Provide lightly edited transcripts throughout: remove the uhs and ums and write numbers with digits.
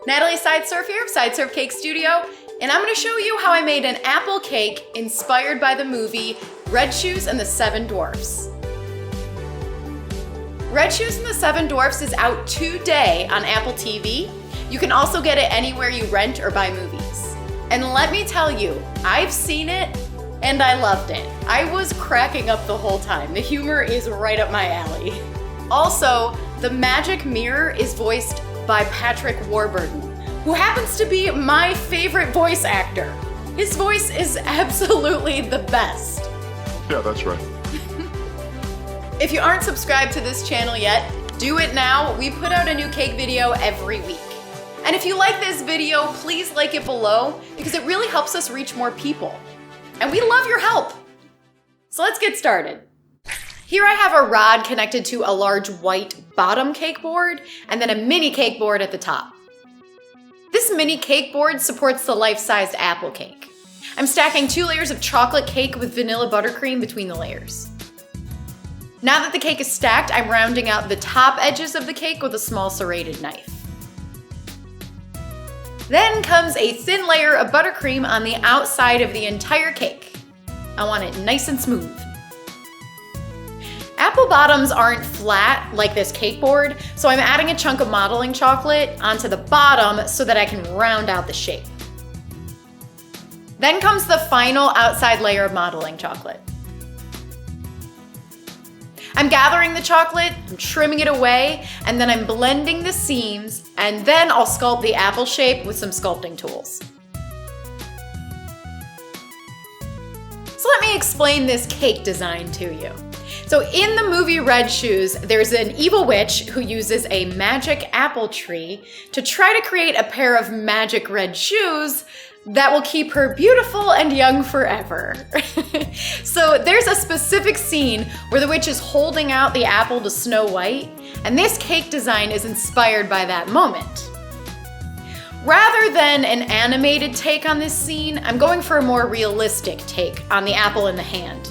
Natalie Sideserf here of Sideserf Cake Studio, and I'm going to show you how I made an apple cake inspired by the movie Red Shoes and the Seven Dwarfs. Red Shoes and the Seven Dwarfs is out today on Apple TV. You can also get it anywhere you rent or buy movies. And let me tell you, I've seen it and I loved it. I was cracking up the whole time. The humor is right up my alley. Also, the magic mirror is voiced by Patrick Warburton, who happens to be my favorite voice actor. His voice is absolutely the best. Yeah, that's right. If you aren't subscribed to this channel yet, do it now. We put out a new cake video every week. And if you like this video, please like it below because it really helps us reach more people. And we love your help. So let's get started. Here I have a rod connected to a large white bottom cake board and then a mini cake board at the top. This mini cake board supports the life-sized apple cake. I'm stacking 2 layers of chocolate cake with vanilla buttercream between the layers. Now that the cake is stacked, I'm rounding out the top edges of the cake with a small serrated knife. Then comes a thin layer of buttercream on the outside of the entire cake. I want it nice and smooth. Apple bottoms aren't flat like this cake board, so I'm adding a chunk of modeling chocolate onto the bottom so that I can round out the shape. Then comes the final outside layer of modeling chocolate. I'm gathering the chocolate, I'm trimming it away, and then I'm blending the seams, and then I'll sculpt the apple shape with some sculpting tools. So let me explain this cake design to you. So in the movie Red Shoes, there's an evil witch who uses a magic apple tree to try to create a pair of magic red shoes that will keep her beautiful and young forever. So there's a specific scene where the witch is holding out the apple to Snow White, and this cake design is inspired by that moment. Rather than an animated take on this scene, I'm going for a more realistic take on the apple in the hand.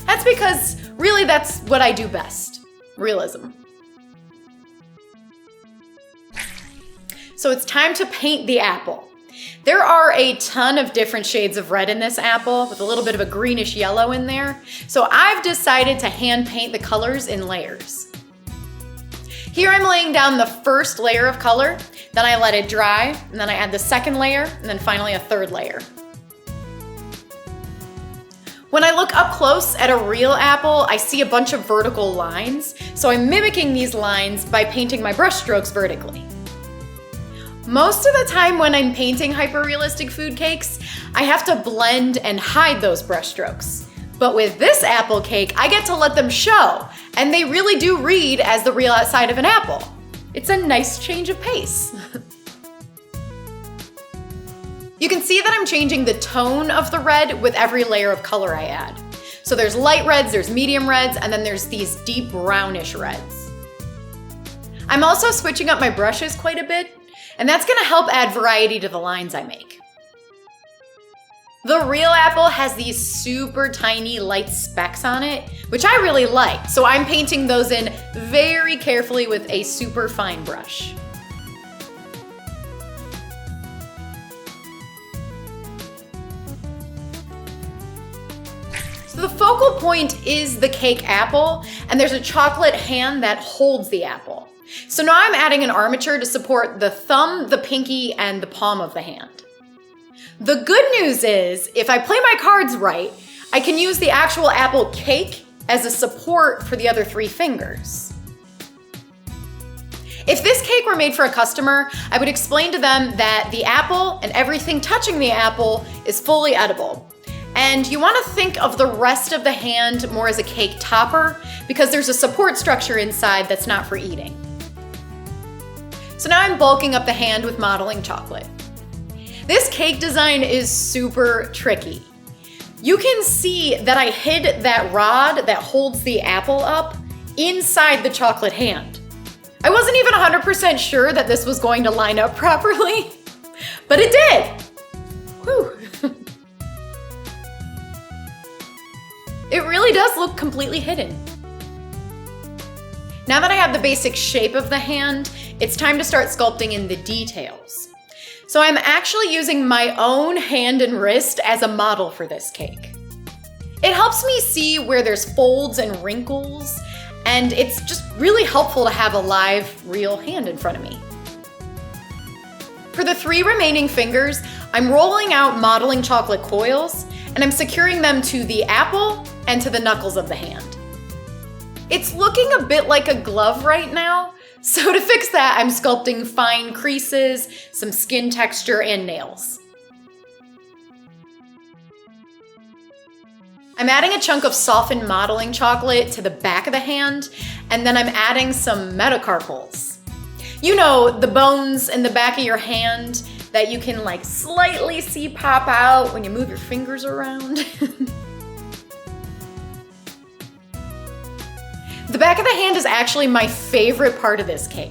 That's because really that's what I do best, realism. So it's time to paint the apple. There are a ton of different shades of red in this apple with a little bit of a greenish yellow in there. So I've decided to hand paint the colors in layers. Here I'm laying down the first layer of color, then I let it dry, and then I add the second layer, and then finally a third layer. When I look up close at a real apple, I see a bunch of vertical lines, so I'm mimicking these lines by painting my brush strokes vertically. Most of the time when I'm painting hyper-realistic food cakes, I have to blend and hide those brush strokes. But with this apple cake, I get to let them show, and they really do read as the real outside of an apple. It's a nice change of pace. You can see that I'm changing the tone of the red with every layer of color I add. So there's light reds, there's medium reds, and then there's these deep brownish reds. I'm also switching up my brushes quite a bit, and that's gonna help add variety to the lines I make. The real apple has these super tiny light specks on it, which I really like, so I'm painting those in very carefully with a super fine brush. So the focal point is the cake apple, and there's a chocolate hand that holds the apple. So now I'm adding an armature to support the thumb, the pinky, and the palm of the hand. The good news is, if I play my cards right, I can use the actual apple cake as a support for the other 3 fingers. If this cake were made for a customer, I would explain to them that the apple and everything touching the apple is fully edible. And you want to think of the rest of the hand more as a cake topper because there's a support structure inside that's not for eating. So now I'm bulking up the hand with modeling chocolate. This cake design is super tricky. You can see that I hid that rod that holds the apple up inside the chocolate hand. I wasn't even 100% sure that this was going to line up properly, but it did. Whew. It really does look completely hidden. Now that I have the basic shape of the hand, it's time to start sculpting in the details. So I'm actually using my own hand and wrist as a model for this cake. It helps me see where there's folds and wrinkles, and it's just really helpful to have a live, real hand in front of me. For the 3 remaining fingers, I'm rolling out modeling chocolate coils, and I'm securing them to the apple and to the knuckles of the hand. It's looking a bit like a glove right now, so to fix that, I'm sculpting fine creases, some skin texture, and nails. I'm adding a chunk of softened modeling chocolate to the back of the hand, and then I'm adding some metacarpals. You know, the bones in the back of your hand that you can like slightly see pop out when you move your fingers around. The back of the hand is actually my favorite part of this cake.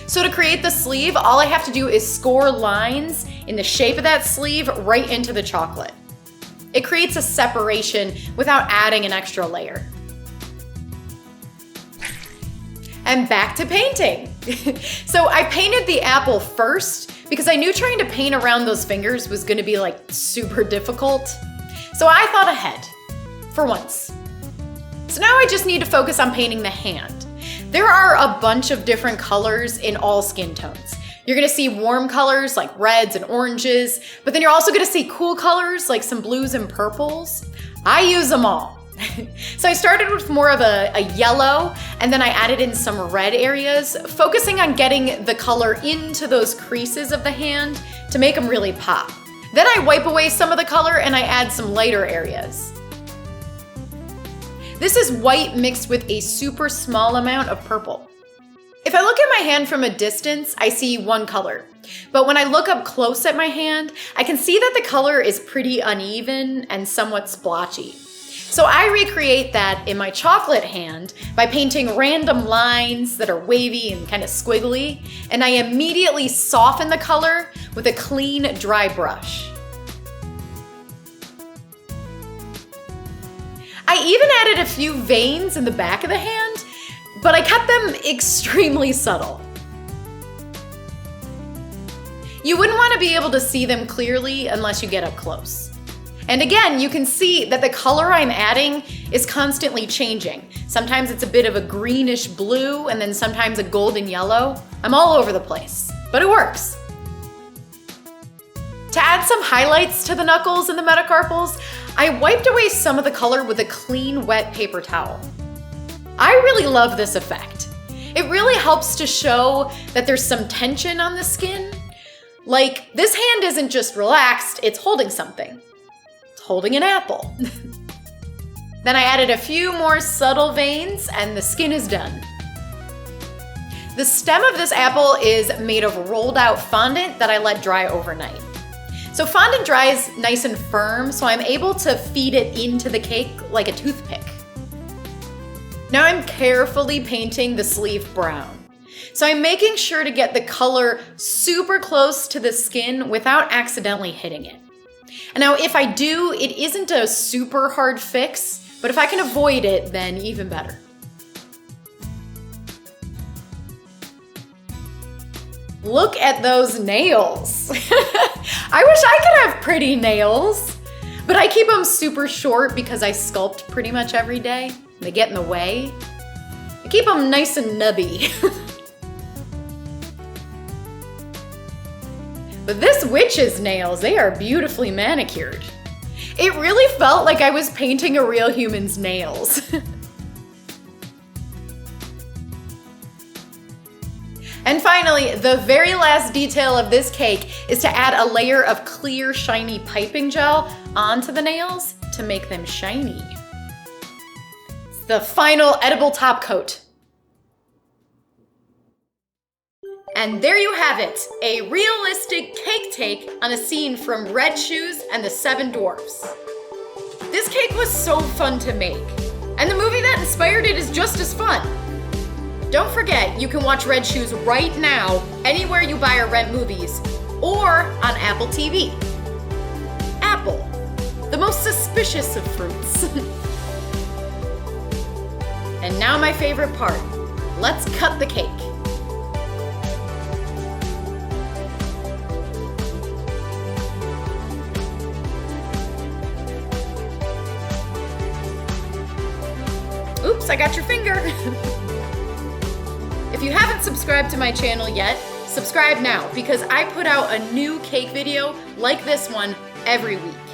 So to create the sleeve, all I have to do is score lines in the shape of that sleeve right into the chocolate. It creates a separation without adding an extra layer. And back to painting. So I painted the apple first because I knew trying to paint around those fingers was gonna be like super difficult. So I thought ahead, for once. So now I just need to focus on painting the hand. There are a bunch of different colors in all skin tones. You're gonna see warm colors like reds and oranges, but then you're also gonna see cool colors like some blues and purples. I use them all. So I started with more of a yellow, and then I added in some red areas, focusing on getting the color into those creases of the hand to make them really pop. Then I wipe away some of the color and I add some lighter areas. This is white mixed with a super small amount of purple. If I look at my hand from a distance, I see one color. But when I look up close at my hand, I can see that the color is pretty uneven and somewhat splotchy. So I recreate that in my chocolate hand by painting random lines that are wavy and kind of squiggly, and I immediately soften the color with a clean, dry brush. I even added a few veins in the back of the hand, but I kept them extremely subtle. You wouldn't want to be able to see them clearly unless you get up close. And again, you can see that the color I'm adding is constantly changing. Sometimes it's a bit of a greenish blue, and then sometimes a golden yellow. I'm all over the place, but it works. To add some highlights to the knuckles and the metacarpals, I wiped away some of the color with a clean, wet paper towel. I really love this effect. It really helps to show that there's some tension on the skin. Like, this hand isn't just relaxed, it's holding something. It's holding an apple. Then I added a few more subtle veins and the skin is done. The stem of this apple is made of rolled out fondant that I let dry overnight. So fondant dries nice and firm, so I'm able to feed it into the cake like a toothpick. Now I'm carefully painting the sleeve brown. So I'm making sure to get the color super close to the skin without accidentally hitting it. And now if I do, it isn't a super hard fix, but if I can avoid it, then even better. Look at those nails. I wish I could have pretty nails, but I keep them super short because I sculpt pretty much every day. They get in the way. I keep them nice and nubby. But this witch's nails, they are beautifully manicured. It really felt like I was painting a real human's nails. And finally, the very last detail of this cake is to add a layer of clear, shiny piping gel onto the nails to make them shiny. It's the final edible top coat. And there you have it, a realistic cake take on a scene from Red Shoes and the Seven Dwarfs. This cake was so fun to make, and the movie that inspired it is just as fun. Don't forget, you can watch Red Shoes right now anywhere you buy or rent movies, or on Apple TV. Apple, the most suspicious of fruits. And now my favorite part, let's cut the cake. Oops, I got your finger. If you haven't subscribed to my channel yet, subscribe now because I put out a new cake video like this one every week.